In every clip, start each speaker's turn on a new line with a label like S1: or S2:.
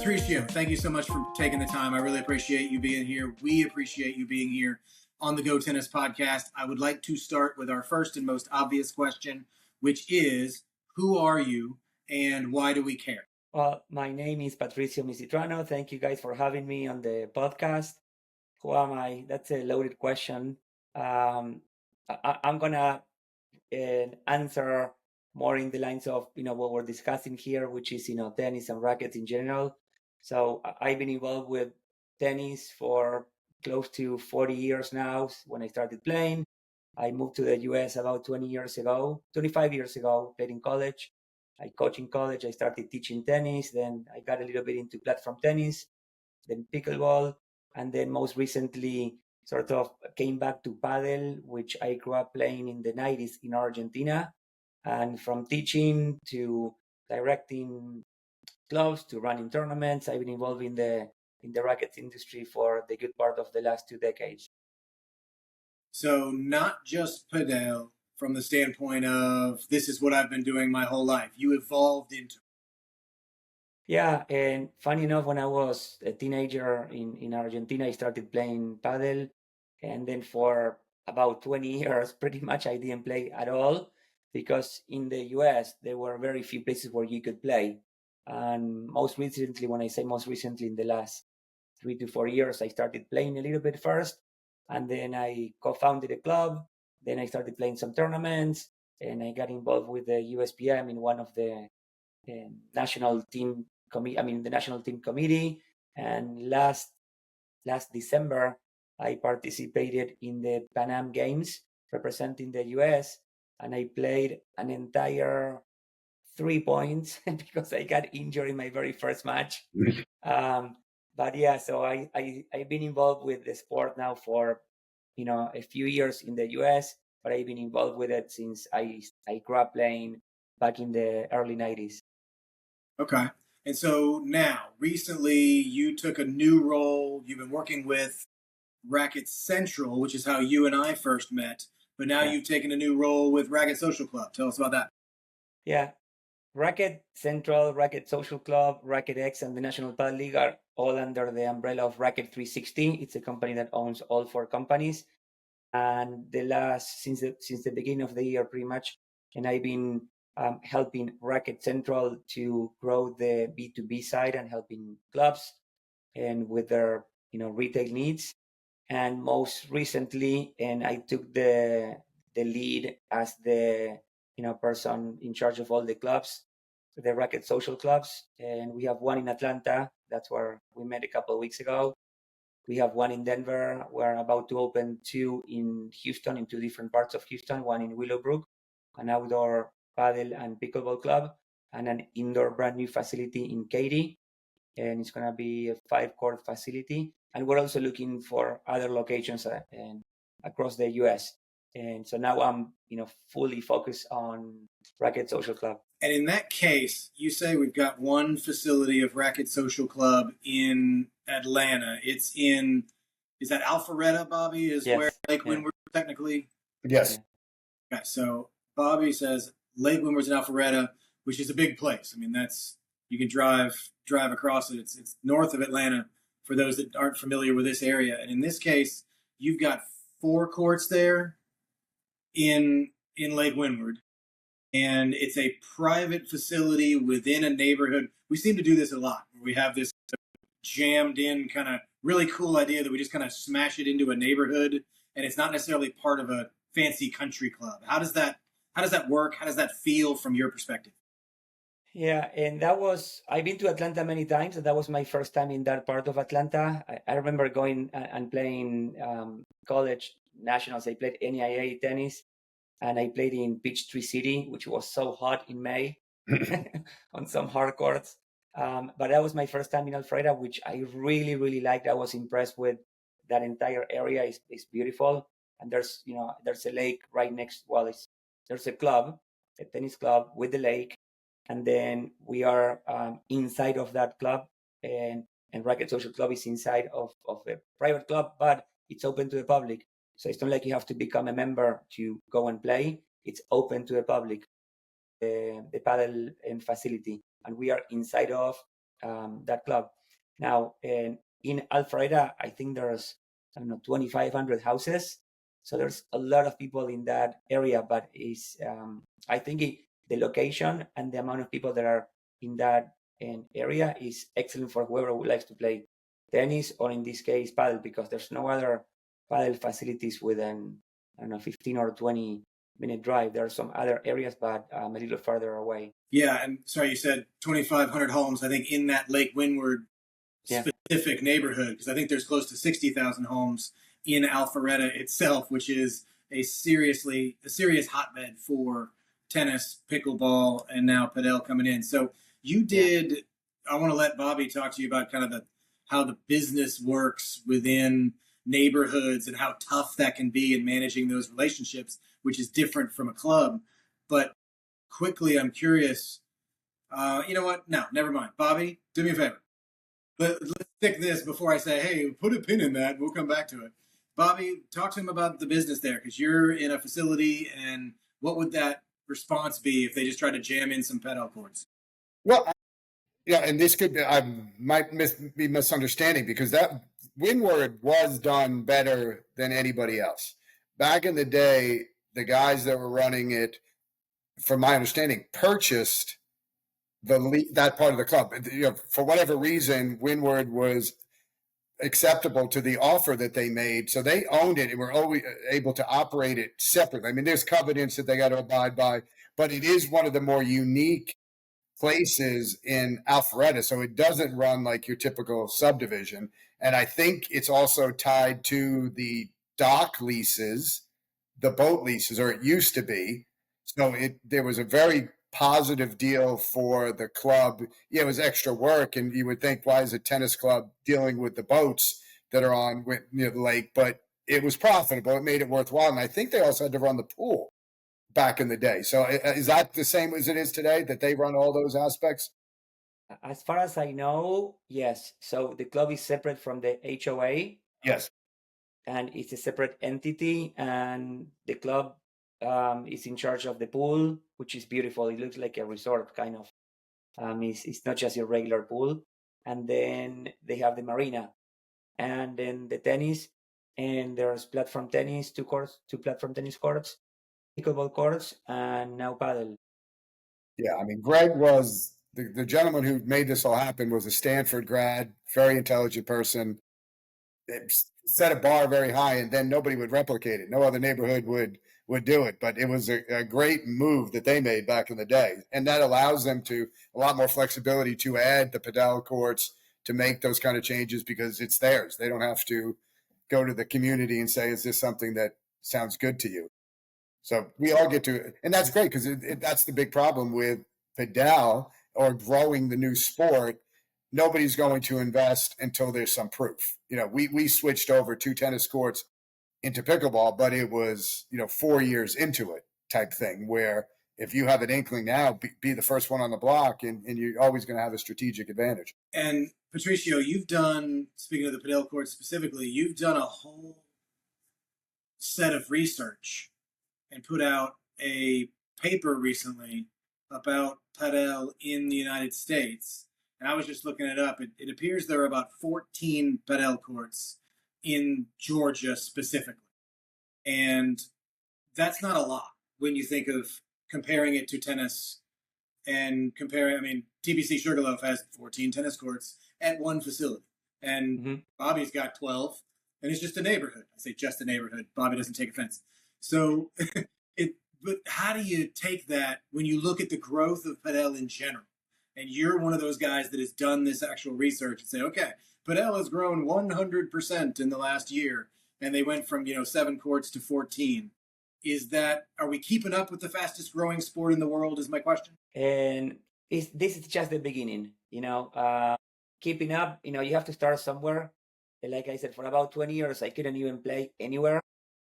S1: Patricio, thank you so much for taking the time. I really appreciate you being here. We appreciate you being here on the GoTennis podcast. I would like to start with our first and most obvious question, which is, who are you and why do we care?
S2: Well, my name is Patricio Misitrano. Thank you guys for having me on the podcast. Who am I? That's a loaded question. I'm gonna answer more in the lines of what we're discussing here, which is tennis and rackets in general. So I've been involved with tennis for close to 40 years now. When I started playing, I moved to the US about 25 years ago. Played in college. I coach in college. I started teaching tennis. Then I got a little bit into platform tennis, then pickleball, and then most recently sort of came back to Padel, which I grew up playing in the 90s in Argentina. And from teaching to directing clubs to running tournaments, I've been involved in the rackets industry for the good part of the last 2 decades.
S1: So not just Padel from the standpoint of this is what I've been doing my whole life. You evolved into.
S2: Yeah, and funny enough, when I was a teenager in Argentina, I started playing Padel. And then for about 20 years, pretty much I didn't play at all because in the US, there were very few places where you could play. And most recently, when I say most recently, in the last 3 to 4 years, I started playing a little bit first. And then I co-founded a club. Then I started playing some tournaments and I got involved with the USPM in one of the national team the national team committee. And last December, I participated in the Pan Am Games representing the US, and I played an entire 3 points because I got injured in my very first match. But yeah, so I've been involved with the sport now for a few years in the US, but I've been involved with it since I grew up playing back in the early 90s.
S1: Okay. And so now, recently, you took a new role. You've been working with Racket Central, which is how you and I first met. But now you've taken a new role with Racket Social Club. Tell us about that.
S2: Yeah. Racket Central, Racket Social Club, Racket X, and the National Padel League are all under the umbrella of Racket 360. It's a company that owns all 4 companies. And since the beginning of the year, pretty much, and I've been helping Racket Central to grow the B2B side and helping clubs and with their retail needs. And most recently, and I took the lead as the person in charge of all the clubs, the Racket Social Clubs, and we have one in Atlanta. That's where we met a couple of weeks ago. We have one in Denver. We're about to open 2 in Houston, in 2 different parts of Houston. One in Willowbrook, an outdoor paddle and pickleball club, and an indoor brand new facility in Katy. And it's going to be a 5-court facility. And we're also looking for other locations across the US. And so now I'm, fully focused on Racket Social Club.
S1: And in that case, you say we've got one facility of Racket Social Club in Atlanta. It's in, is that Alpharetta, Bobby? Is
S2: Yes.
S1: where Lake Windward technically?
S3: Yes.
S1: Okay, so Bobby says Lake Windward's in Alpharetta, which is a big place. I mean, you can drive across it. It's north of Atlanta for those that aren't familiar with this area. And in this case, you've got 4 courts there in Lake Windward. And it's a private facility within a neighborhood. We seem to do this a lot. We have this jammed in kind of really cool idea that we just kind of smash it into a neighborhood, and it's not necessarily part of a fancy country club. How does that work? How does that feel from your perspective?
S2: Yeah, and I've been to Atlanta many times, and that was my first time in that part of Atlanta. I remember going and playing college nationals. I played NAIA tennis, and I played in Peachtree City, which was so hot in May on some hard courts. But that was my first time in Alpharetta, which I really, really liked. I was impressed with that entire area. It's beautiful. And there's a lake right next. Well, there's a club, a tennis club with the lake. And then we are inside of that club. And Racket Social Club is inside of a private club, but it's open to the public. So it's not like you have to become a member to go and play. It's open to the public, the paddle and facility. And we are inside of, that club. Now, in Alpharetta, I think there's, I don't know, 2,500 houses. So there's a lot of people in that area, but I think the location and the amount of people that are in that area is excellent for whoever would like to play tennis, or in this case, paddle, because there's no other paddle facilities within, I don't know, 15 or 20-minute drive. There are some other areas, but a little further away.
S1: Yeah, and sorry, you said 2,500 homes, I think, in that Lake Windward specific neighborhood, because I think there's close to 60,000 homes in Alpharetta itself, which is a serious hotbed for tennis, pickleball, and now Padel coming in. So you did. I want to let Bobby talk to you about kind of how the business works within neighborhoods and how tough that can be in managing those relationships, which is different from a club. But quickly, I'm curious. You know what? No, never mind. Bobby, do me a favor. Let's stick this before I say, hey, put a pin in that. We'll come back to it. Bobby, talk to him about the business there, because you're in a facility, and what would that response be if they just tried to jam in some pedal cords?
S3: Well, yeah, and this could be, I might be misunderstanding, because that Windward was done better than anybody else. Back in the day, the guys that were running it, from my understanding, purchased that part of the club. You know, for whatever reason, Windward was acceptable to the offer that they made, so they owned it and were always able to operate it separately. I mean, there's covenants that they got to abide by, but it is one of the more unique places in Alpharetta, so it doesn't run like your typical subdivision. And I think it's also tied to the dock leases, the boat leases, or it used to be. So there was a very positive deal for the club. Yeah, it was extra work, and you would think, why is a tennis club dealing with the boats that are on near the lake? But it was profitable. It made it worthwhile. And I think they also had to run the pool back in the day. So is that the same as it is today, that they run all those aspects?
S2: As far as I know, yes. So the club is separate from the HOA.
S3: Yes.
S2: And it's a separate entity, and the club is in charge of the pool, which is beautiful. It looks like a resort, kind of. It's not just your regular pool. And then they have the marina, and then the tennis, and there's platform tennis, two platform tennis courts, pickleball courts, and now paddle.
S3: Yeah, I mean, Greg was the gentleman who made this all happen. Was a Stanford grad, very intelligent person. It set a bar very high, and then nobody would replicate it. No other neighborhood would do it. But it was a great move that they made back in the day, and that allows them to a lot more flexibility to add the padel courts, to make those kind of changes, because it's theirs. They don't have to go to the community and say, is this something that sounds good to you? So we all get to, and that's great, because that's the big problem with padel or growing the new sport. Nobody's going to invest until there's some proof. You know, we switched over 2 tennis courts into pickleball, but it was, 4 years into it type thing, where if you have an inkling now, be the first one on the block, and you're always going to have a strategic advantage.
S1: And Patricio, you've done, speaking of the padel courts specifically, you've done a whole set of research and put out a paper recently about padel in the United States. And I was just looking it up. It appears there are about 14 padel courts in Georgia specifically. And that's not a lot when you think of comparing it to tennis and comparing. I mean, TBC Sugarloaf has 14 tennis courts at one facility, and Bobby's got 12, and it's just a neighborhood. I say just a neighborhood. Bobby doesn't take offense. So, but how do you take that when you look at the growth of padel in general? And you're one of those guys that has done this actual research and say, okay, padel has grown 100% in the last year, and they went from 7 courts to 14. Are we keeping up with the fastest growing sport in the world? Is my question.
S2: And this is just the beginning. Keeping up. You have to start somewhere. Like I said, for about 20 years, I couldn't even play anywhere.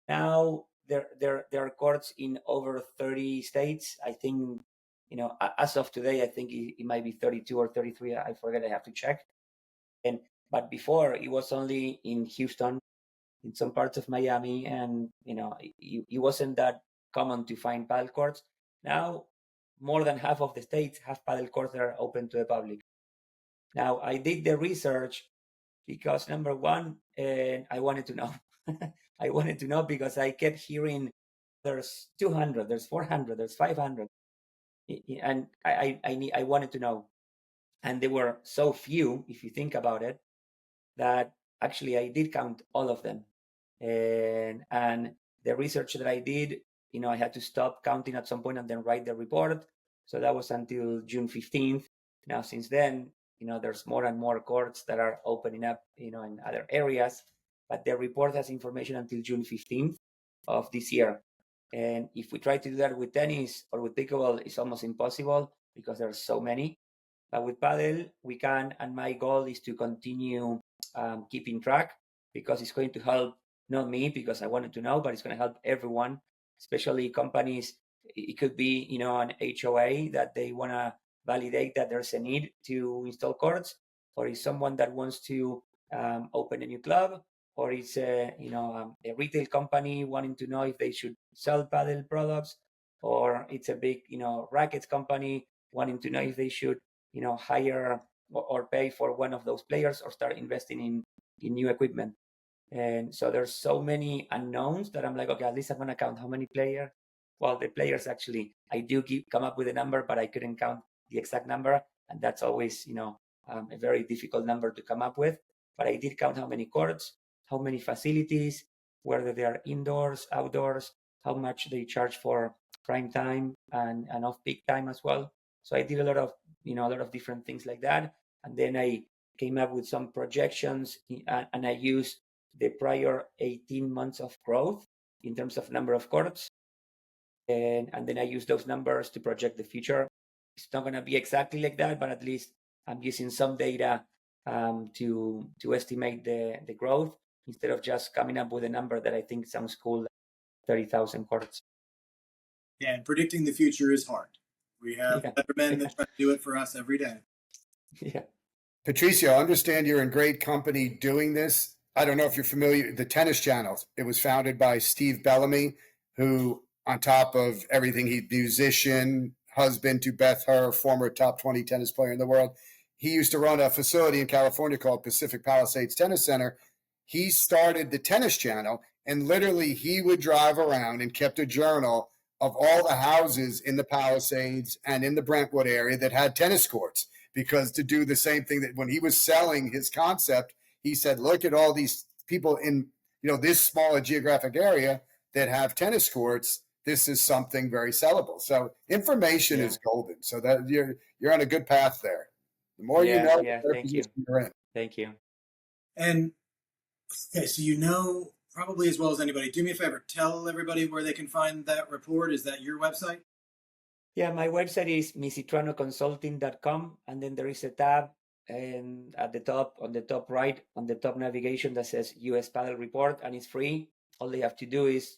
S2: Now there are courts in over 30 states. I think, as of today, I think it might be 32 or 33. I forget. I have to check. But before, it was only in Houston, in some parts of Miami, and it wasn't that common to find paddle courts. Now, more than half of the states have paddle courts that are open to the public. Now, I did the research because number one, I wanted to know. I wanted to know because I kept hearing there's 200, there's 400, there's 500, and I wanted to know, and there were so few, if you think about it, that actually I did count all of them, and the research that I did, I had to stop counting at some point and then write the report. So that was until June 15th. Now, since then, there's more and more courts that are opening up, in other areas, but the report has information until June 15th of this year. And if we try to do that with tennis or with pickleball, it's almost impossible because there are so many. But with Padel, we can, and my goal is to continue keeping track, because it's going to help not me because I wanted to know, but it's going to help everyone, especially companies. It could be, an HOA that they want to validate that there's a need to install courts, or it's someone that wants to open a new club, or it's a retail company wanting to know if they should sell Padel products, or it's a big rackets company wanting to know if they should hire or pay for one of those players or start investing in new equipment. And so there's so many unknowns that I'm like, okay, at least I'm gonna count how many players. Well, the players actually, I do come up with a number, but I couldn't count the exact number, and that's always a very difficult number to come up with. But I did count how many courts, how many facilities, whether they are indoors, outdoors, how much they charge for prime time and off-peak time as well. So I did a lot of different things like that, and then I came up with some projections, and I used the prior 18 months of growth in terms of number of courts, and then I use those numbers to project the future. It's not going to be exactly like that, but at least I'm using some data to estimate the growth instead of just coming up with a number that I think sounds cool, 30,000 courts.
S1: Yeah, and predicting the future is hard. We have better men that try to do it for us every day.
S2: Yeah.
S3: Patricio, I understand you're in great company doing this. I don't know if you're familiar with the Tennis Channel. It was founded by Steve Bellamy, who, on top of everything, he's musician, husband to Beth Hur, former top 20 tennis player in the world. He used to run a facility in California called Pacific Palisades Tennis Center. He started the Tennis Channel, and literally he would drive around and kept a journal of all the houses in the Palisades and in the Brentwood area that had tennis courts. Because to do the same thing, that when he was selling his concept, he said, look at all these people in this small geographic area that have tennis courts. This is something very sellable. So information is golden. So that you're on a good path there. The more you know, the better position you're in.
S2: Thank you.
S1: And okay, so probably as well as anybody, do me a favor, tell everybody where they can find that report. Is that your website?
S2: Yeah, my website is misitranoconsulting.com, and then there is a tab, and on the top right, on the top navigation, that says US Padel Report, and it's free. All they have to do is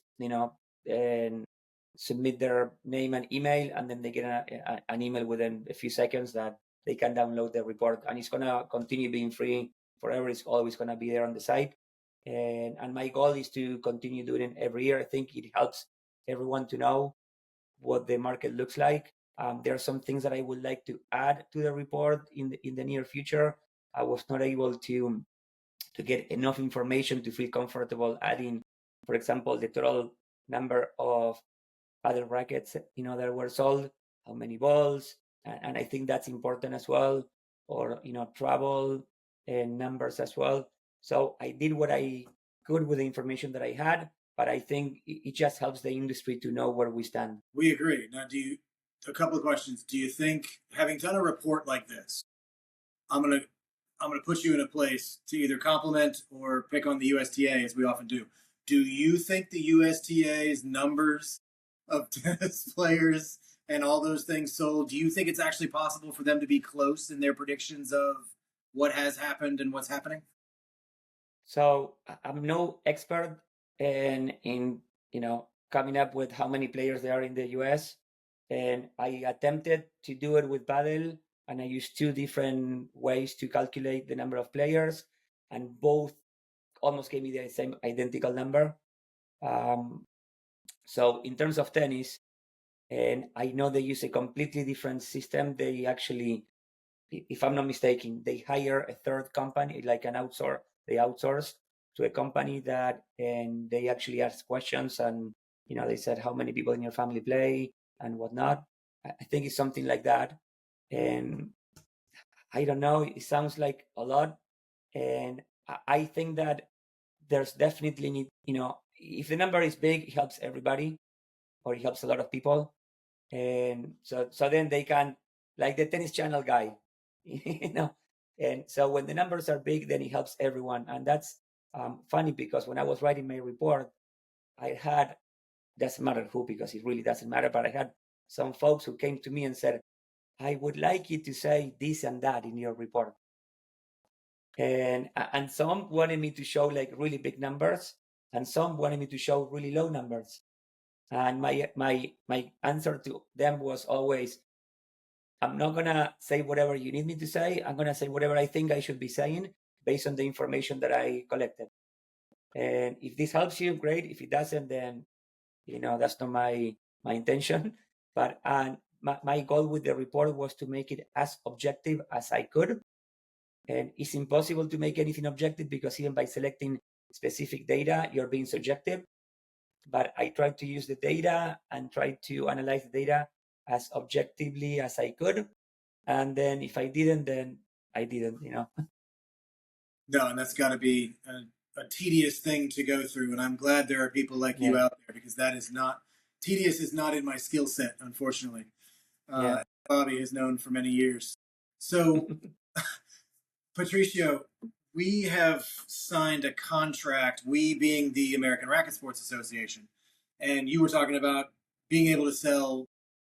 S2: submit their name and email, and then they get an email within a few seconds that they can download the report, and it's gonna continue being free forever. It's always gonna be there on the site, and my goal is to continue doing it every year. I think it helps everyone to know what the market looks like. There are some things that I would like to add to the report in the near future. I was not able to get enough information to feel comfortable adding, for example, the total number of Padel rackets that were sold, how many balls, and I think that's important as well, or travel and numbers as well. So I did what I could with the information that I had, but I think it just helps the industry to know where we stand.
S1: We agree. Now, a couple of questions. Do you think, having done a report like this, I'm gonna put you in a place to either compliment or pick on the USTA, as we often do. Do you think the USTA's numbers of tennis players and all those things sold, do you think it's actually possible for them to be close in their predictions of what has happened and what's happening?
S2: So I'm no expert in coming up with how many players there are in the US, and I attempted to do it with Padel, and I used two different ways to calculate the number of players, and both almost gave me the same identical number. So in terms of tennis, and I know they use a completely different system. They actually if I'm not mistaken, they hire a third company, like an outsource. They outsource to a company that, and they actually ask questions, and they said how many people in your family play and whatnot. I think it's something like that, and I don't know. It sounds like a lot, and I think that there's definitely need. If the number is big, it helps everybody, or it helps a lot of people, and so then they can, like the tennis channel guy, you know. And so when the numbers are big, then it helps everyone, and that's funny because when I was writing my report, I had, doesn't matter who, because it really doesn't matter, but I had some folks who came to me and said, I would like you to say this and that in your report. And some wanted me to show like really big numbers, and some wanted me to show really low numbers. And my answer to them was always, I'm not gonna say whatever you need me to say. I'm gonna say whatever I think I should be saying based on the information that I collected. And if this helps you, great. If it doesn't, then that's not my intention. But my goal with the report was to make it as objective as I could. And it's impossible to make anything objective because even by selecting specific data, you're being subjective. But I tried to use the data and try to analyze the data as objectively as I could. And then if I didn't, then I didn't.
S1: No, and that's got to be a tedious thing to go through. And I'm glad there are people like you out there, because that is not, tedious is not in my skill set, unfortunately. Bobby has known for many years. So, Patricio, we have signed a contract, we being the American Racket Sports Association, and you were talking about being able to sell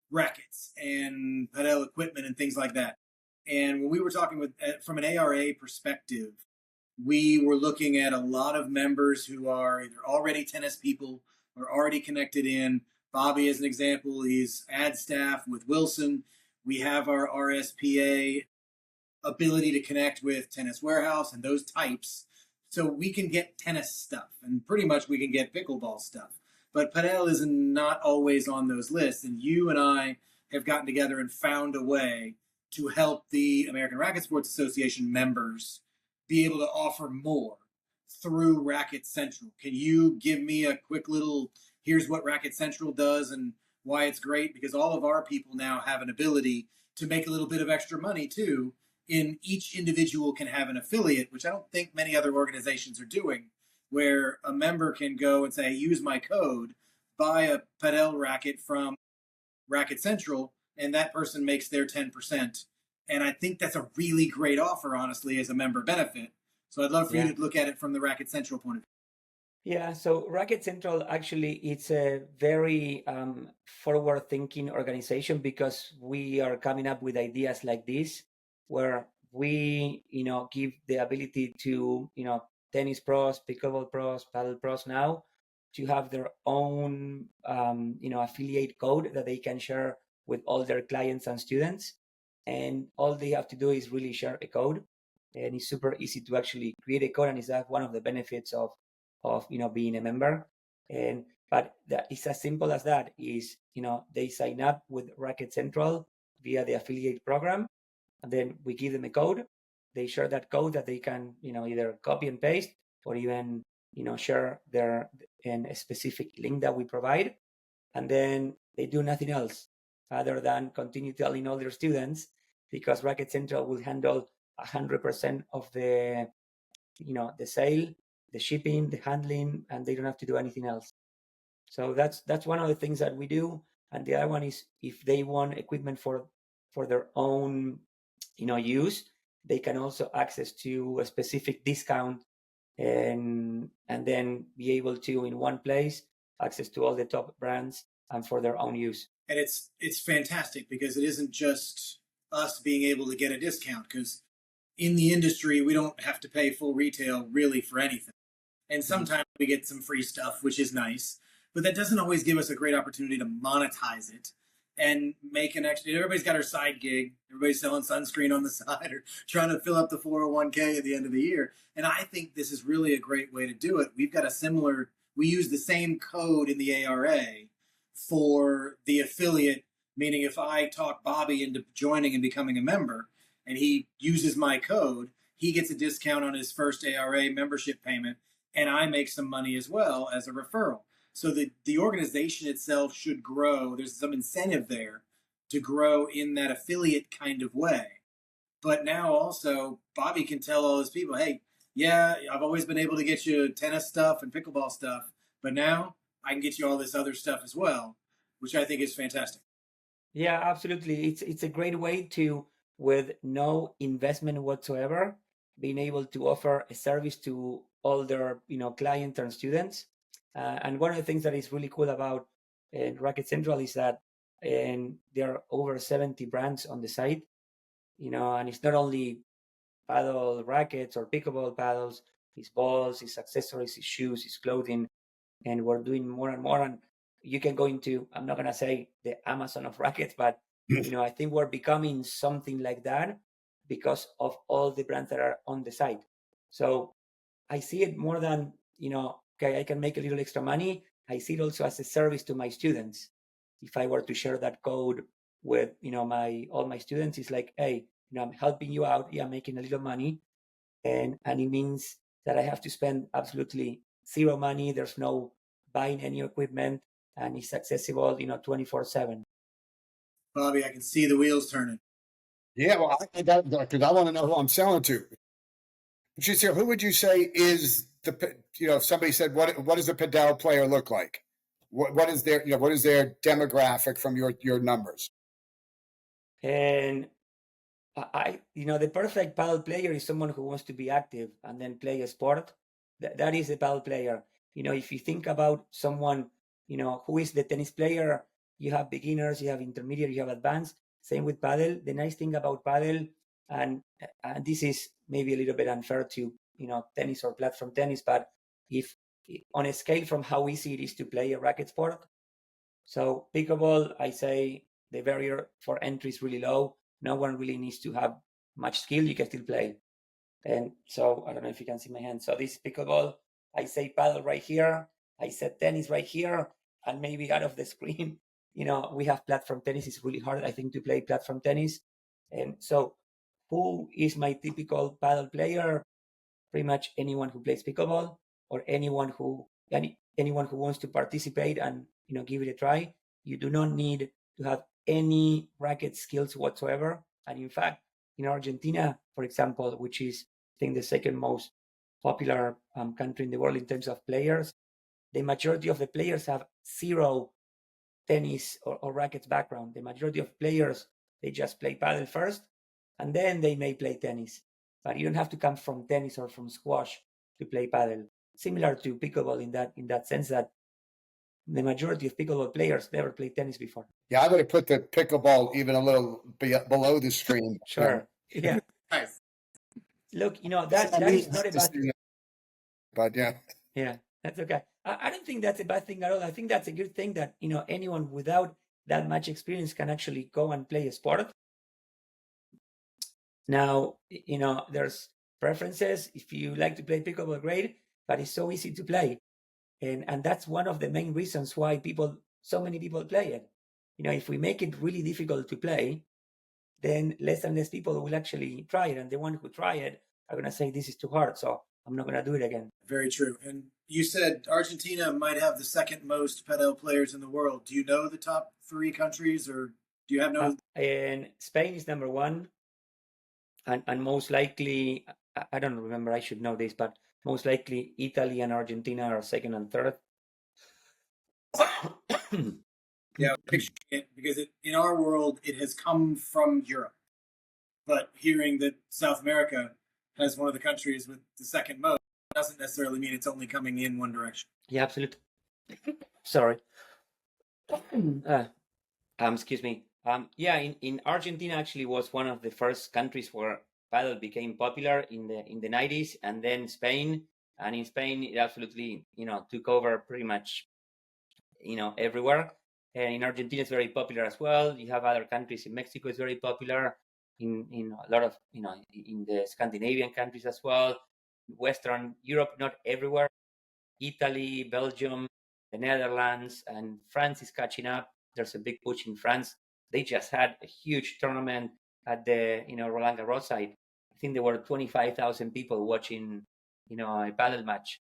S1: rackets and Padel equipment and things like that. And when we were talking from an ARA perspective, we were looking at a lot of members who are either already tennis people or already connected in. Bobby, as an example, he's ad staff with Wilson. We have our RSPA ability to connect with Tennis Warehouse and those types. So we can get tennis stuff, and pretty much we can get pickleball stuff. But Padel is not always on those lists, and you and I have gotten together and found a way to help the American Racket Sports Association members be able to offer more through Racket Central. Can you give me a quick little, here's what Racket Central does and why it's great? Because all of our people now have an ability to make a little bit of extra money too. In each individual can have an affiliate, which I don't think many other organizations are doing, where a member can go and say, use my code, buy a Padel racket from Racket Central, and that person makes their 10%. And I think that's a really great offer, honestly, as a member benefit. So I'd love for you to look at it from the Racket Central point of view.
S2: Yeah, so Racket Central, actually, it's a very forward-thinking organization, because we are coming up with ideas like this, where we, give the ability to, tennis pros, pickleball pros, paddle pros now to have their own, affiliate code that they can share with all their clients and students. And all they have to do is really share a code. And it's super easy to actually create a code, and is that one of the benefits of being a member. But it's as simple as that. Is they sign up with Racket Central via the affiliate program, and then we give them a code. They share that code that they can either copy and paste, or even share in a specific link that we provide, and then they do nothing else other than continue telling all their students, because Racket Central will handle 100% of the the sale, the shipping, the handling, and they don't have to do anything else. So that's one of the things that we do. And the other one is, if they want equipment for their own use, they can also access to a specific discount, and then be able to, in one place, access to all the top brands and for their own use.
S1: And it's fantastic, because it isn't just us being able to get a discount, because in the industry, we don't have to pay full retail really for anything. And sometimes we get some free stuff, which is nice, but that doesn't always give us a great opportunity to monetize it and make an extra. Everybody's got their side gig. Everybody's selling sunscreen on the side, or trying to fill up the 401k at the end of the year. And I think this is really a great way to do it. We've got we use the same code in the ARA for the affiliate, meaning if I talk Bobby into joining and becoming a member, and he uses my code, he gets a discount on his first ARA membership payment, and I make some money as well as a referral. So the organization itself should grow. There's some incentive there to grow in that affiliate kind of way. But now also, Bobby can tell all his people, hey, yeah, I've always been able to get you tennis stuff and pickleball stuff, but now I can get you all this other stuff as well, which I think is fantastic.
S2: Yeah, absolutely. It's a great way to, with no investment whatsoever, being able to offer a service to all their clients and students. And one of the things that is really cool about Racket Central is that there are over 70 brands on the site, and it's not only paddle rackets or pickleball paddles, it's balls, it's accessories, it's shoes, it's clothing, and we're doing more and more. And you can go into, I'm not gonna say the Amazon of rackets, but I think we're becoming something like that because of all the brands that are on the site. So I see it more than okay, I can make a little extra money. I see it also as a service to my students. If I were to share that code with all my students, it's like, hey, I'm helping you out. Yeah, I'm making a little money, and it means that I have to spend absolutely zero money. There's no buying any equipment, and it's accessible 24/7.
S1: Bobby, I can see the wheels turning.
S3: Yeah, well, because I want to know who I'm selling to. Patricio, who would you say is if somebody said, what does a Padel player look like? What is their demographic from your numbers?
S2: And the perfect paddle player is someone who wants to be active and then play a sport. That is a paddle player. If you think about someone, who is the tennis player, you have beginners, you have intermediate, you have advanced. Same with paddle. The nice thing about paddle, and this is maybe a little bit unfair to tennis or platform tennis, but if on a scale from how easy it is to play a racket sport, so pickleball, I say the barrier for entry is really low. No one really needs to have much skill. You can still play. And so I don't know if you can see my hand. So this pickleball, I say paddle right here. I said tennis right here, and maybe out of the screen, we have platform tennis. It's really hard, I think, to play platform tennis. And so who is my typical paddle player? Pretty much anyone who plays pickleball or anyone who wants to participate and give it a try. You do not need to have any racket skills whatsoever. And in fact, in Argentina, for example, which is I think the second most popular country in the world in terms of players, the majority of the players have zero tennis or rackets background. The majority of players, they just play paddle first, and then they may play tennis. But you don't have to come from tennis or from squash to play paddle. Similar to pickleball in that sense that the majority of pickleball players never played tennis before.
S3: Yeah, I would have put the pickleball even a little below the screen.
S2: Sure. Yeah.
S1: Nice.
S2: Look, that is not a bad thing.
S3: But yeah.
S2: Yeah, that's okay. I don't think that's a bad thing at all. I think that's a good thing that, anyone without that much experience can actually go and play a sport. Now, there's preferences. If you like to play pickleball, great, but it's so easy to play. And that's one of the main reasons why so many people play it. If we make it really difficult to play, then less and less people will actually try it. And the ones who try it are going to say, this is too hard, so I'm not going to do it again.
S1: Very true. And you said Argentina might have the second most Padel players in the world. Do you know the top 3 countries, or do you have no?
S2: And Spain is number 1. And most likely, I don't remember, I should know this, but most likely Italy and Argentina are second and third.
S1: Yeah, because in our world, it has come from Europe. But hearing that South America has one of the countries with the second most doesn't necessarily mean it's only coming in one direction.
S2: Yeah, absolutely. Sorry. Excuse me. Yeah, in Argentina actually was one of the first countries where paddle became popular in the 90s, and then Spain. And in Spain, it absolutely took over pretty much everywhere. And in Argentina, it's very popular as well. You have other countries. In Mexico, it's very popular. In a lot of in the Scandinavian countries as well. Western Europe, not everywhere. Italy, Belgium, the Netherlands, and France is catching up. There's a big push in France. They just had a huge tournament at the Roland Garros side. I think there were 25,000 people watching a paddle match.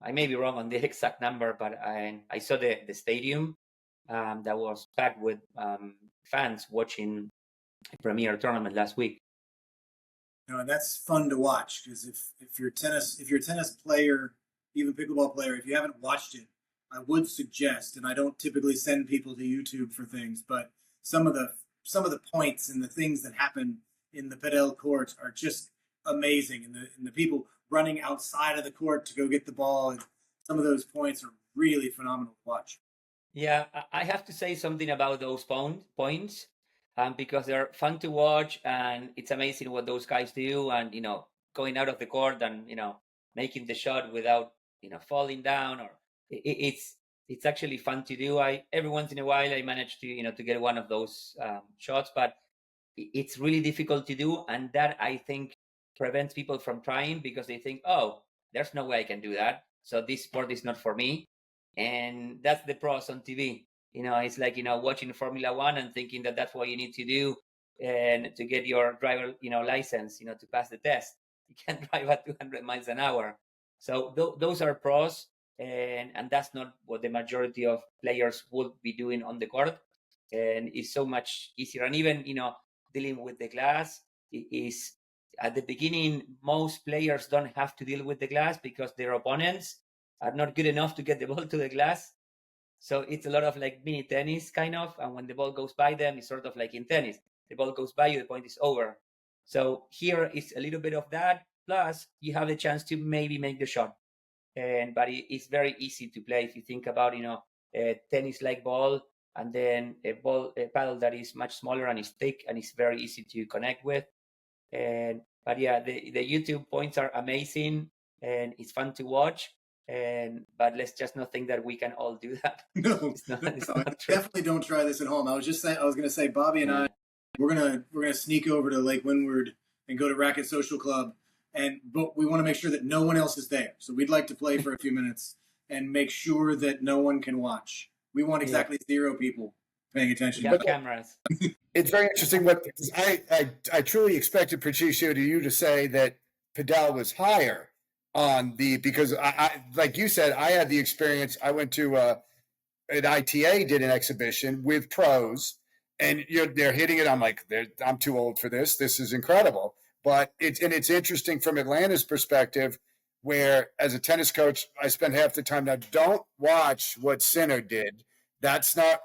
S2: I may be wrong on the exact number, but I saw the stadium that was packed with fans watching a premier tournament last week.
S1: And that's fun to watch, because if you're a tennis player, even pickleball player, if you haven't watched it, I would suggest, and I don't typically send people to YouTube for things, but some of the points and the things that happen in the Padel court are just amazing, and the people running outside of the court to go get the ball, and some of those points are really phenomenal to watch.
S2: Yeah, I have to say something about those points, because they're fun to watch, and it's amazing what those guys do, and going out of the court and making the shot without falling down, or it's actually fun to do. Every once in a while I manage to to get one of those shots, but it's really difficult to do, and that I think prevents people from trying, because they think, oh, there's no way I can do that, so this sport is not for me. And that's the pros on TV. It's like watching Formula One and thinking that that's what you need to do and to get your driver license, to pass the test. You can't drive at 200 miles an hour. So those are pros, and that's not what the majority of players would be doing on the court. And it's so much easier. And even dealing with the glass is, at the beginning, most players don't have to deal with the glass because their opponents are not good enough to get the ball to the glass. So it's a lot of like mini tennis kind of, and when the ball goes by them, it's sort of like in tennis. The ball goes by you, the point is over. So here is a little bit of that, plus you have the chance to maybe make the shot. But it's very easy to play if you think about a tennis-like ball, and then a paddle that is much smaller and is thick and is very easy to connect with. But yeah, the YouTube points are amazing, and it's fun to watch. But let's just not think that we can all do that.
S1: No,
S2: it's not true.
S1: Definitely don't try this at home. I was going to say, Bobby and I, we're gonna sneak over to Lake Windward and go to Racket Social Club, but we want to make sure that no one else is there. So we'd like to play for a few minutes and make sure that no one can watch. We want exactly 0 people paying attention.
S2: But cameras.
S3: It's very interesting. I truly expected Patricio to say that Padel was higher on because I like you said, I had the experience. I went to an ITA, did an exhibition with pros, and they're hitting it. I'm like, I'm too old for this. This is incredible. But it's interesting from Atlanta's perspective, where as a tennis coach, I spend half the time now. Don't watch what Sinner did. That's not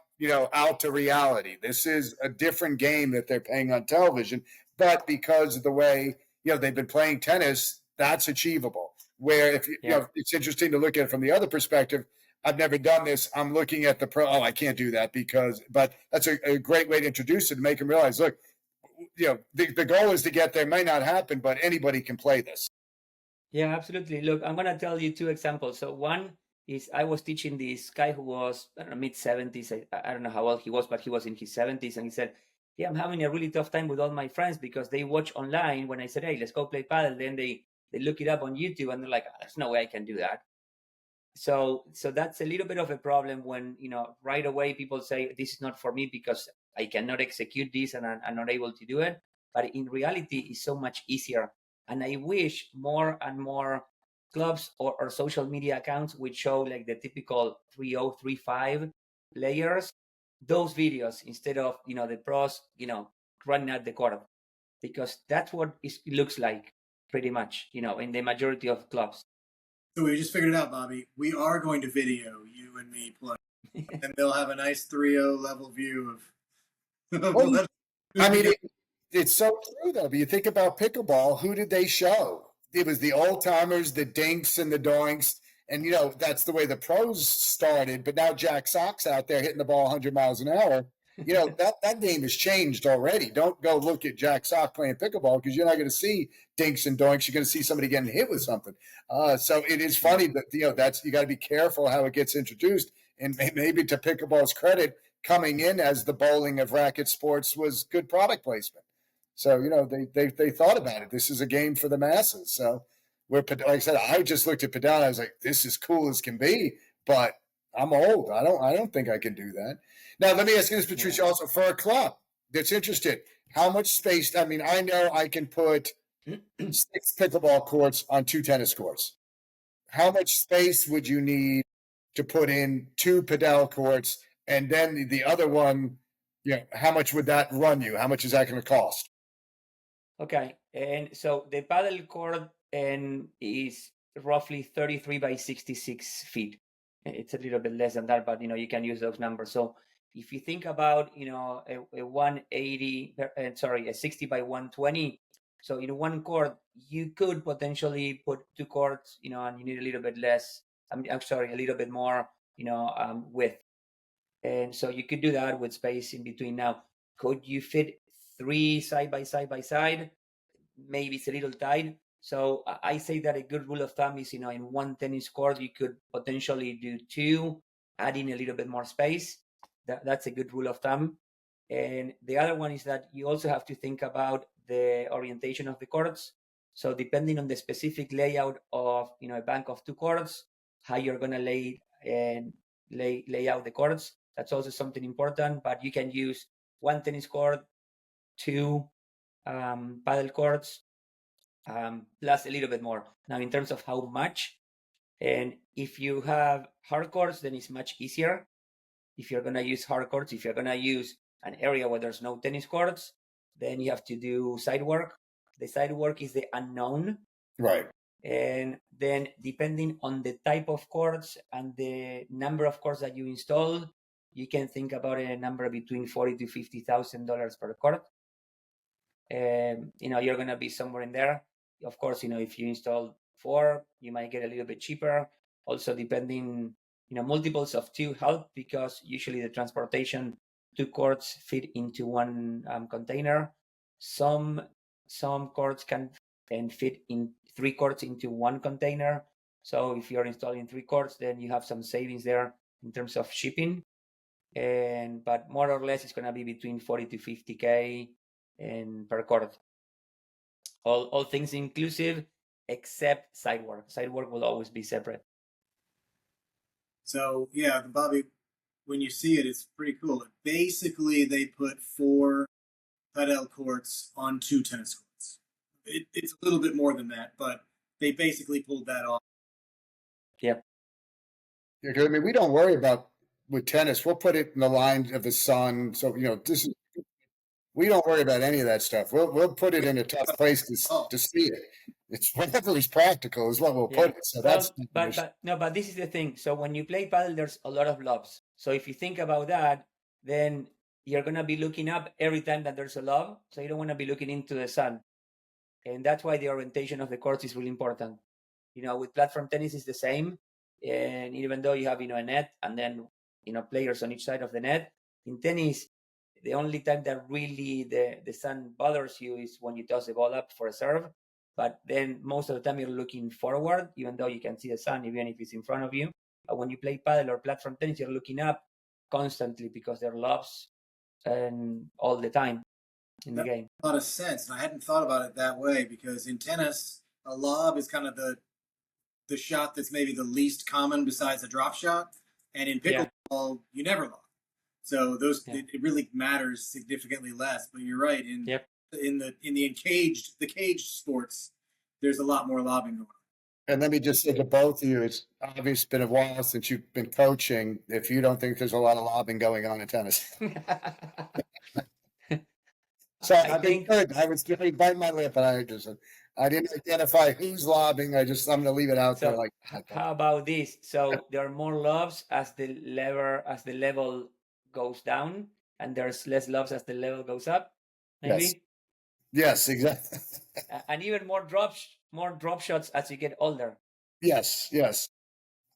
S3: out to reality. This is a different game that they're playing on television, but because of the way they've been playing tennis, that's achievable. Where if it's interesting to look at it from the other perspective. I've never done this. I'm looking at the pro. Oh, I can't do that but that's a great way to introduce it, to make them realize, look, the goal is to get there. It may not happen, but anybody can play this.
S2: Yeah, absolutely. Look, I'm going to tell you 2 examples. So one is I was teaching this guy who was, I don't know, mid-70s. I don't know how old he was, but he was in his 70s. And he said, yeah, I'm having a really tough time with all my friends because they watch online. When I said, hey, let's go play paddle, then they look it up on YouTube and they're like, there's no way I can do that. So that's a little bit of a problem when, right away people say, this is not for me because I cannot execute this and I'm not able to do it. But in reality, it's so much easier. And I wish more and more clubs or social media accounts would show like the typical 3-0, 3-5 players, those videos, instead of, the pros, running at the court. Because that's what it looks like pretty much, in the majority of clubs.
S1: So we just figured it out, Bobby. We are going to video you and me play. And they'll have a nice 3-0 level view of
S3: well, I mean, it's so true, though. But you think about pickleball, who did they show? It was the old-timers, the dinks and the doinks. And, that's the way the pros started. But now Jack Sock's out there hitting the ball 100 miles an hour. That game has changed already. Don't go look at Jack Sock playing pickleball because you're not going to see dinks and doinks. You're going to see somebody getting hit with something. So it is funny that, you got to be careful how it gets introduced. And maybe to pickleball's credit, coming in as the bowling of racket sports was good product placement. So, they thought about it. This is a game for the masses. So like I said, I just looked at Padel. I was like, this is cool as can be, but I'm old. I don't think I can do that. Now, let me ask you this, Patricio, also for a club. that's interested. How much space? I mean, I know I can put 6 pickleball courts on 2 tennis courts. How much space would you need to put in 2 padel courts, and then the other one? Yeah, how much would that run you? How much is that going to cost?
S2: Okay, and so the paddle court is roughly 33 by 66 feet. It's a little bit less than that, but you can use those numbers. So if you think about a 180, sorry, a 60 by 120. So in one court, you could potentially put 2 courts, and you need a little bit less. I'm sorry, a little bit more, width. And so you could do that with space in between. Now, could you fit 3 side by side by side? Maybe it's a little tight. So I say that a good rule of thumb is, in one tennis court, you could potentially do 2, adding a little bit more space. That's a good rule of thumb. And the other one is that you also have to think about the orientation of the courts. So depending on the specific layout of, a bank of 2 courts, how you're going to lay out the courts, that's also something important. But you can use 1 tennis court, 2 paddle courts, plus a little bit more. Now, in terms of how much, and if you have hard courts, then it's much easier. If you're going to use hard courts, if you're going to use an area where there's no tennis courts, then you have to do side work. The side work is the unknown.
S3: Right.
S2: And then depending on the type of courts and the number of courts that you install, you can think about a number between $40,000 to $50,000 per court. You're going to be somewhere in there. Of course, if you install 4, you might get a little bit cheaper. Also, depending, multiples of 2 help, because usually the transportation, 2 courts fit into 1 container. Some courts can fit in 3 courts into 1 container. So if you're installing 3 courts, then you have some savings there in terms of shipping. But more or less, it's going to be between 40 to 50K and per court. All things inclusive, except side work. Side work will always be separate.
S1: So yeah, Bobby, when you see it, it's pretty cool. Basically, they put 4 padel courts on 2 tennis courts. It's a little bit more than that, but they basically pulled that off.
S2: Yep.
S3: Yeah, I mean, we don't worry about with tennis. We'll put it in the line of the sun. So we don't worry about any of that stuff. We'll put it in a tough place to see it. It's whatever is practical is what we'll put it. So that's
S2: but this is the thing. So when you play paddle, there's a lot of lobs. So if you think about that, then you're gonna be looking up every time that there's a lob. So you don't want to be looking into the sun, and that's why the orientation of the courts is really important. With platform tennis is the same, and even though you have a net and then players on each side of the net, in tennis, the only time that really the sun bothers you is when you toss the ball up for a serve. But then most of the time you're looking forward, even though you can see the sun, even if it's in front of you. But when you play paddle or platform tennis, you're looking up constantly because there are lobs and all the time in the game.
S1: A lot of sense, and I hadn't thought about it that way, because in tennis, a lob is kind of the shot that's maybe the least common besides a drop shot, and in pickleball, you never lob. So it really matters significantly less. But you're right, in the caged sports, there's a lot more lobbing going on.
S3: And let me just say to both of you, it's obviously been a while since you've been coaching. If you don't think there's a lot of lobbing going on in tennis. So I think good. I was going to bite my lip, and I didn't identify who's lobbing. I'm going to leave it out there. Like,
S2: how about this? So there are more lobs as the level goes down, and there's less lobs as the level goes up. Maybe.
S3: Yes, exactly.
S2: And even more drop shots as you get older.
S3: Yes.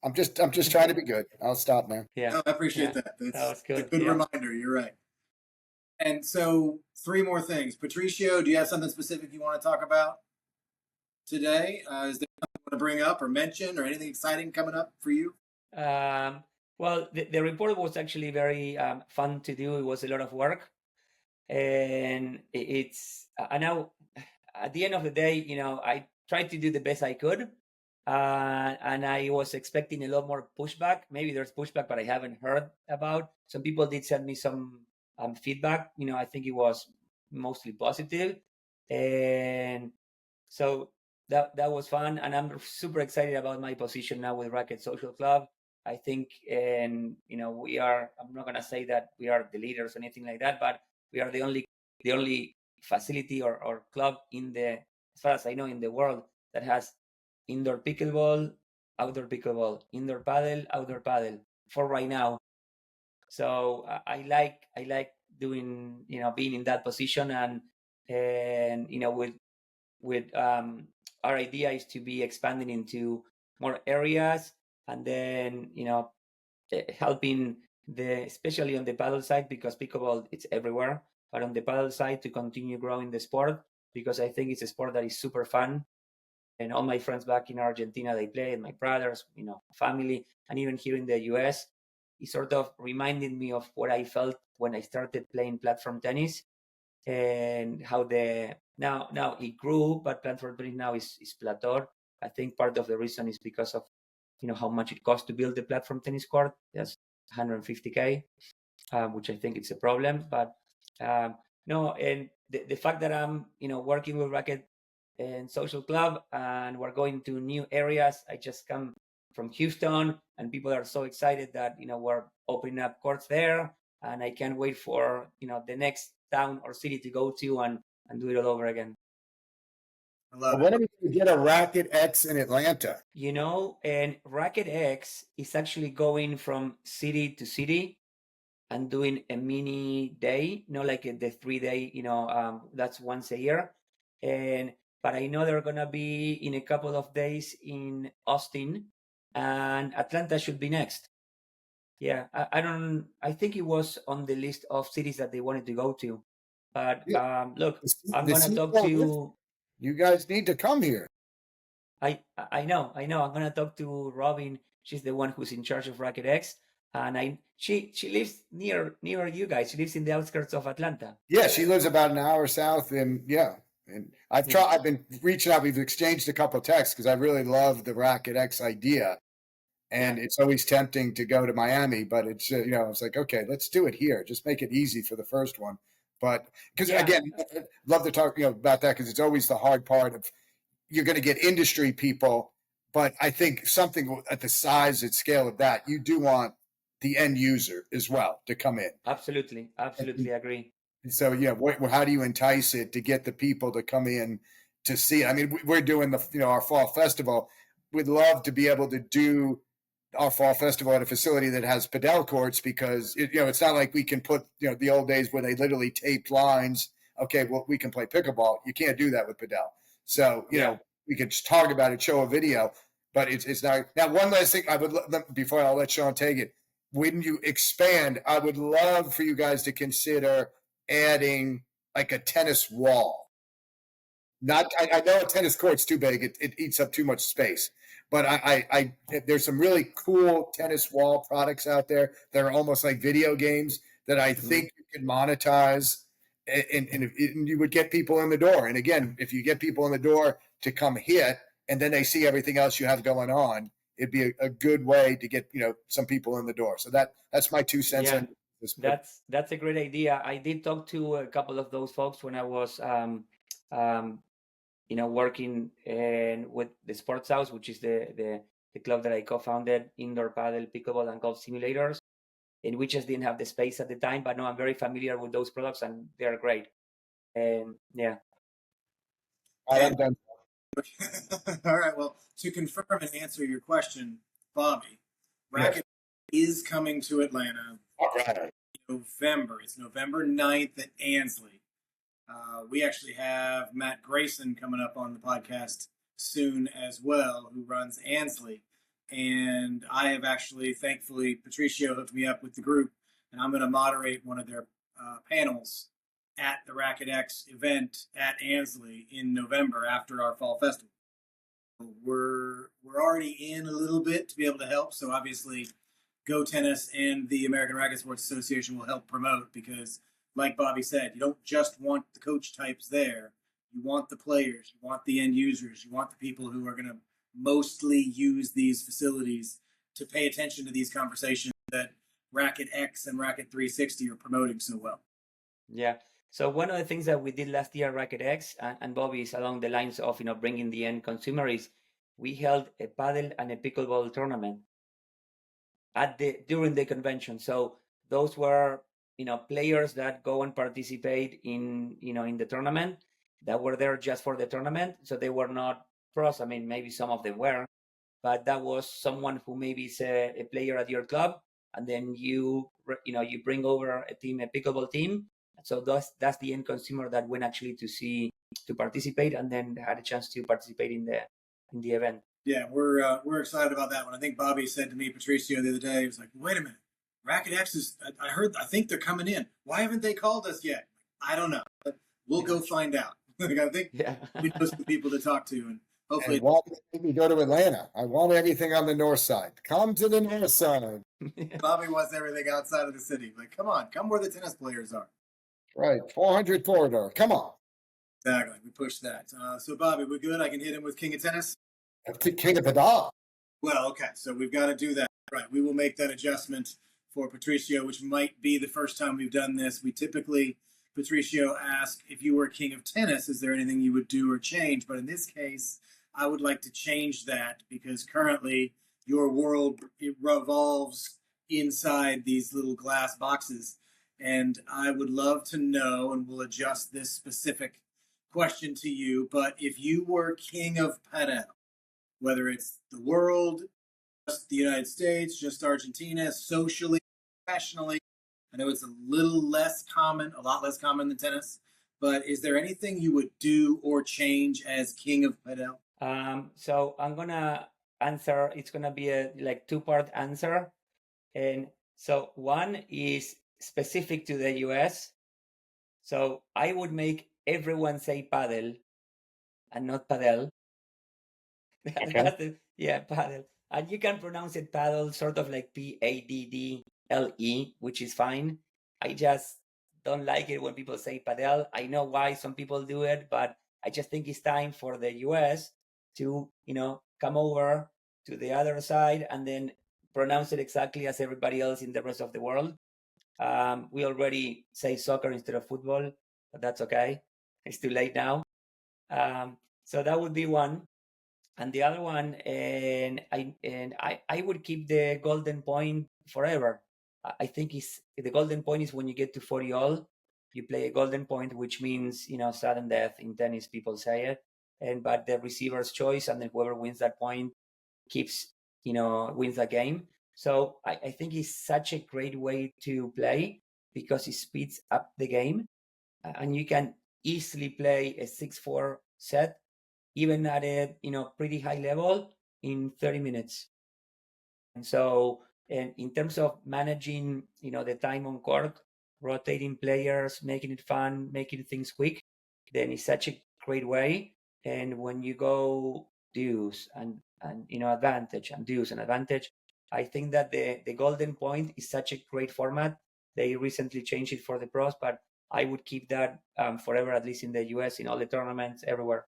S3: I'm just trying to be good. I'll stop, man.
S1: Yeah, no, I appreciate that. That was good. A good reminder. You're right. And so 3 more things. Patricio, do you have something specific you want to talk about today? Is there something you want to bring up or mention, or anything exciting coming up for you?
S2: Well, the report was actually very fun to do. It was a lot of work, and I know at the end of the day, I tried to do the best I could, and I was expecting a lot more pushback. Maybe there's pushback, but I haven't heard about. Some people did send me some feedback. I think it was mostly positive, and so that was fun. And I'm super excited about my position now with Racket Social Club. I think, and we are. I'm not gonna say that we are the leaders or anything like that, but we are the only facility or club as far as I know, in the world that has indoor pickleball, outdoor pickleball, indoor paddle, outdoor paddle for right now. So I like doing, being in that position, and with our idea is to be expanding into more areas, and then helping especially on the paddle side, because pickleball it's everywhere, but on the paddle side to continue growing the sport, because I think it's a sport that is super fun. And all my friends back in Argentina, they play, and my brothers, family, and even here in the US, it sort of reminded me of what I felt when I started playing platform tennis, and how now it grew, but platform tennis now is plateaued. I think part of the reason is because of how much it costs to build the platform tennis court. That's 150K, which I think it's a problem. But no, and the fact that I'm working with Racket and Social Club, and we're going to new areas. I just come from Houston, and people are so excited that we're opening up courts there, and I can't wait for the next town or city to go to and do it all over again.
S1: I love
S3: When
S1: it.
S3: are we going to get a Racket X in Atlanta?
S2: And Racket X is actually going from city to city and doing a mini day, like the 3-day, that's once a year. But I know they're gonna be in a couple of days in Austin, and Atlanta should be next. Yeah, I think it was on the list of cities that they wanted to go to. But look, I'm gonna talk to.
S3: You guys need to come here.
S2: I know. I'm gonna talk to Robin. She's the one who's in charge of Racket X, and she lives near you guys. She lives in the outskirts of Atlanta.
S3: Yeah, she lives about an hour south, and I've been reaching out. We've exchanged a couple of texts because I really love the Racket X idea, and it's always tempting to go to Miami, but it's it's like, okay, let's do it here. Just make it easy for the first one. But because again, I'd love to talk about that, because it's always the hard part of, you're going to get industry people, but I think something at the size and scale of that, you do want the end user as well to come in.
S2: Absolutely agree.
S3: So how do you entice it to get the people to come in to see it? I mean, we're doing our fall festival. We'd love to be able to do our fall festival at a facility that has Padel courts, because it's not like we can put the old days where they literally taped lines. Okay, well, we can play pickleball. You can't do that with Padel. So we could just talk about it, show a video, but it's not. Now, one last thing I would before I'll let Shaun take it. When you expand, I would love for you guys to consider adding like a tennis wall. I know a tennis court's too big; it eats up too much space. But I there's some really cool tennis wall products out there that are almost like video games that I think you could monetize, and you would get people in the door. And again, if you get people in the door to come hit, and then they see everything else you have going on, it'd be a good way to get some people in the door. So that's my 2 cents.
S2: Yeah, that's a great idea. I did talk to a couple of those folks when I was working with the Sports House, which is the club that I co-founded, indoor paddle, pickleball, and golf simulators. And we just didn't have the space at the time, but no, I'm very familiar with those products, and they're great. And yeah.
S3: All right, I'm done.
S1: All right. Well, to confirm and answer your question, Bobby, Racket is coming to Atlanta.
S3: All right.
S1: November. It's November 9th at Ansley. We actually have Matt Grayson coming up on the podcast soon as well, who runs Ansley. And I have actually, thankfully, Patricio hooked me up with the group, and I'm going to moderate one of their panels at the Racket X event at Ansley in November after our fall festival. We're already in a little bit to be able to help. So obviously, GoTennis and the American Racket Sports Association will help promote, because, like Bobby said, you don't just want the coach types there. You want the players. You want the end users. You want the people who are going to mostly use these facilities to pay attention to these conversations that Racket X and Racket 360 are promoting so well.
S2: Yeah. So one of the things that we did last year, Racket X, and Bobby, is along the lines of bringing the end consumer, is we held a paddle and a pickleball tournament during the convention. So those were players that go and participate in in the tournament, that were there just for the tournament. So they were not pros. I mean, maybe some of them were, but that was someone who maybe is a player at your club, and then you bring over a pickleball team. So that's the end consumer that went actually to participate, and then had a chance to participate in the event.
S1: Yeah, we're excited about that one. I think Bobby said to me, Patricio, the other day, he was like, "Wait a minute, Racket X is. I think they're coming in. Why haven't they called us yet? I don't know. But we'll go find out." Like, I think we know some people to talk to, and hopefully.
S3: And why did we go to Atlanta? I want everything on the north side. Come to the north side.
S1: Bobby wants everything outside of the city. Like, come on, come where the tennis players are.
S3: Right, 400 corridor. Come on.
S1: Exactly, we push that. So, Bobby, we're good. I can hit him with King of Tennis.
S3: King of Padel.
S1: Well, okay, so we've got to do that. Right, we will make that adjustment for Patricio, which might be the first time we've done this. We typically, Patricio, ask, if you were king of tennis, is there anything you would do or change? But in this case, I would like to change that, because currently your world, it revolves inside these little glass boxes. And I would love to know, and we'll adjust this specific question to you, but if you were king of Padel, whether it's the world, just the United States, just Argentina, socially, professionally, I know it's a little less common, a lot less common than tennis, but is there anything you would do or change as king of Padel?
S2: So I'm gonna answer. It's gonna be a two-part answer, and so one is specific to the US. So I would make everyone say Padel and not Padel.
S3: Okay.
S2: Padel. And you can pronounce it Padel, sort of like Paddle, which is fine. I just don't like it when people say Padel. I know why some people do it, but I just think it's time for the US to, come over to the other side and then pronounce it exactly as everybody else in the rest of the world. We already say soccer instead of football, but that's okay. It's too late now. So that would be one. And the other one, and I would keep the golden point forever. I think the golden point is when you get to 40 all, you play a golden point, which means sudden death in tennis. People say it, but the receiver's choice, and then whoever wins that point wins the game. So I think it's such a great way to play, because it speeds up the game, and you can easily play a 6-4 set, even at a pretty high level, in 30 minutes. And so, and in terms of managing the time on court, rotating players, making it fun, making things quick, then it's such a great way. And when you go deuce and advantage and deuce and advantage, I think that the golden point is such a great format. They recently changed it for the pros, but I would keep that forever, at least in the US, in all the tournaments, everywhere.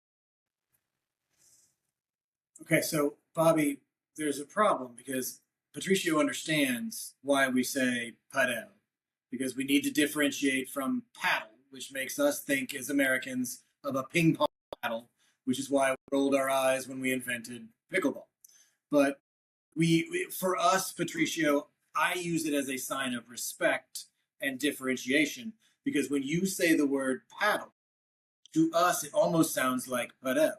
S1: Okay, so Bobby, there's a problem, because Patricio understands why we say Padel, because we need to differentiate from paddle, which makes us think as Americans of a ping pong paddle, which is why we rolled our eyes when we invented pickleball. But for us, Patricio, I use it as a sign of respect and differentiation, because when you say the word paddle, to us it almost sounds like Padel.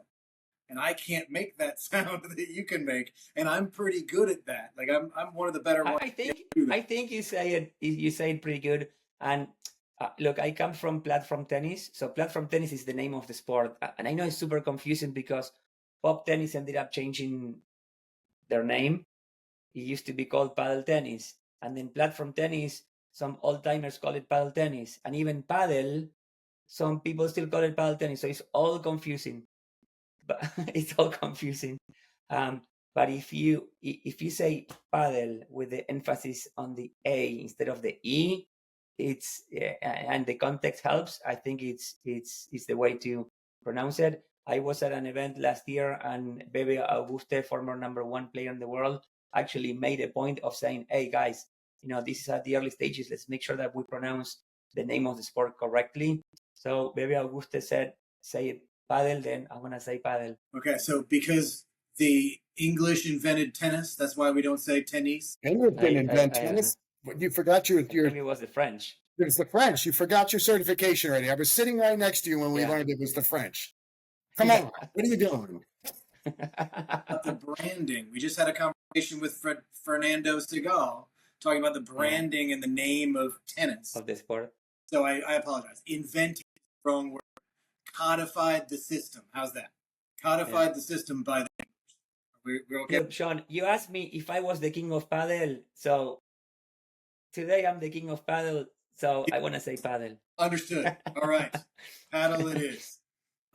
S1: And I can't make that sound that you can make, and I'm pretty good at that. Like I'm one of the better ones.
S2: I think you say it pretty good. And look, I come from platform tennis, so platform tennis is the name of the sport, and I know it's super confusing because pop tennis ended up changing their name. It used to be called paddle tennis, and then platform tennis, some old timers call it paddle tennis, and even paddle, some people still call it paddle tennis. So it's all confusing. But it's all confusing. But if you say paddle with the emphasis on the A instead of the E, it's and the context helps. I think it's the way to pronounce it. I was at an event last year, and Bebe Auguste, former #1 player in the world, actually made a point of saying, "Hey guys, this is at the early stages. Let's make sure that we pronounce the name of the sport correctly. So maybe Auguste say Padel, then I'm going to say Padel.
S1: Okay, so because the English invented tennis, that's why we don't say tennis.
S3: English didn't invent tennis. You forgot your.
S2: It was the French.
S3: It was the French. You forgot your certification already. I was sitting right next to you when we learned it was the French. Come on, what are you doing?
S1: About the branding. We just had a conversation with Fernando Segal talking about the branding and the name of tennis.
S2: Of the sport.
S1: So I apologize. Invented is the wrong word. Codified the system. How's that? Codified the system by the English. We're okay.
S2: Look, Shaun, you asked me if I was the king of Padel. So today I'm the king of Padel. So I want to say Padel.
S1: Understood. All right. Paddle it is.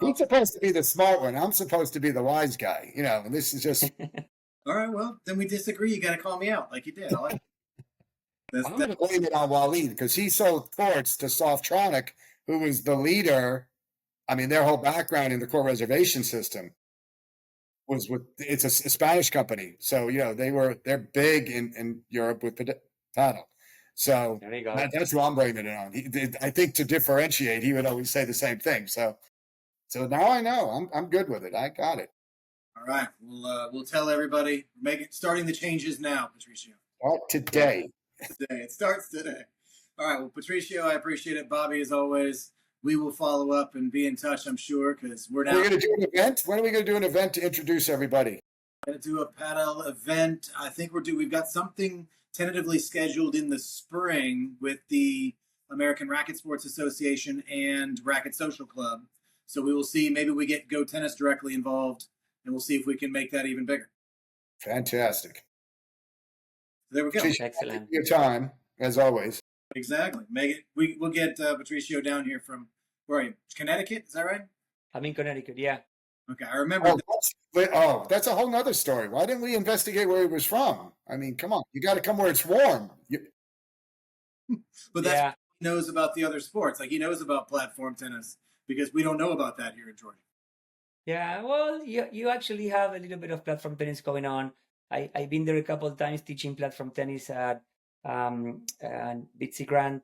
S3: He's supposed to be the smart one. I'm supposed to be the wise guy. This is just.
S1: All right. Well, then we disagree. You got to call me out like you did. I like it.
S3: I'm going to blame it on Waleed because he sold courts to Softronic, who was the leader. I mean, their whole background in the core reservation system was it's a Spanish company. So, they're big in Europe with paddle. So that's who I'm blaming it on. I think to differentiate, he would always say the same thing. So now I know. I'm good with it. I got it.
S1: All right. We'll tell everybody. Starting the changes now, Patricio.
S3: Today.
S1: It starts today. All right. Well, Patricio, I appreciate it. Bobby, as always, we will follow up and be in touch, I'm sure, because we're now.
S3: We're going to do an event. When are we going to do an event to introduce everybody?
S1: We're going to do a paddle event. I think we've got something tentatively scheduled in the spring with the American Racket Sports Association and Racket Social Club. So we will see. Maybe we get GoTennis directly involved, and we'll see if we can make that even bigger.
S3: Fantastic.
S1: There we go.
S2: Excellent.
S3: Your time, as always.
S1: Exactly. We'll get Patricio down here from, where are you? Connecticut? Is that right?
S2: I'm in Connecticut, yeah.
S1: Okay, I remember.
S3: That's a whole nother story. Why didn't we investigate where he was from? I mean, come on. You got to come where it's warm.
S1: But that's what he knows about the other sports. Like, he knows about platform tennis because we don't know about that here in Georgia.
S2: Yeah, well, you actually have a little bit of platform tennis going on. I've been there a couple of times teaching platform tennis at Bitsy Grant,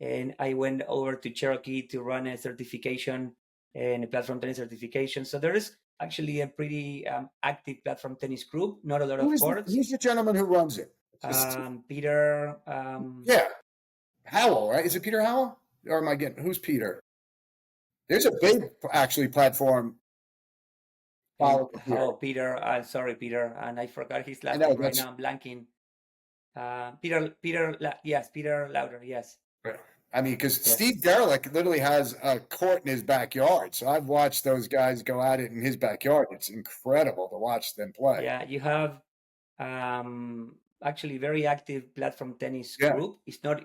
S2: and I went over to Cherokee to run a certification and a platform tennis certification. So there is actually a pretty active platform tennis group. Not a lot of courts.
S3: Who's the gentleman who runs it?
S2: Peter.
S3: Howell, right? Is it Peter Howell? Or am I getting? Who's Peter? There's a big actually platform.
S2: Peter. Sorry, Peter, and I forgot his last name right now. I'm blanking. Peter Lauder. Yes.
S3: I mean, because Steve Derelick literally has a court in his backyard. So I've watched those guys go at it in his backyard. It's incredible to watch them play.
S2: Yeah, you have actually very active platform tennis group. It's not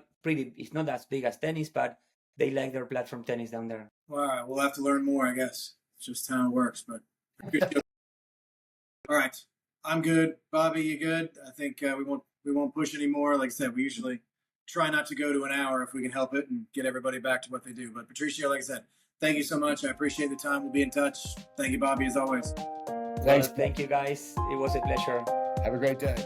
S2: as big as tennis, but they like their platform tennis down there.
S1: All right, we'll have to learn more, I guess. It's just how it works. But all right, I'm good. Bobby, you good? I think we won't push anymore. Like I said, we usually try not to go to an hour if we can help it and get everybody back to what they do. But Patricio, like I said, thank you so much. I appreciate the time. We'll be in touch. Thank you, Bobby, as always.
S3: Thanks.
S2: Thank you, guys. It was a pleasure.
S3: Have a great day.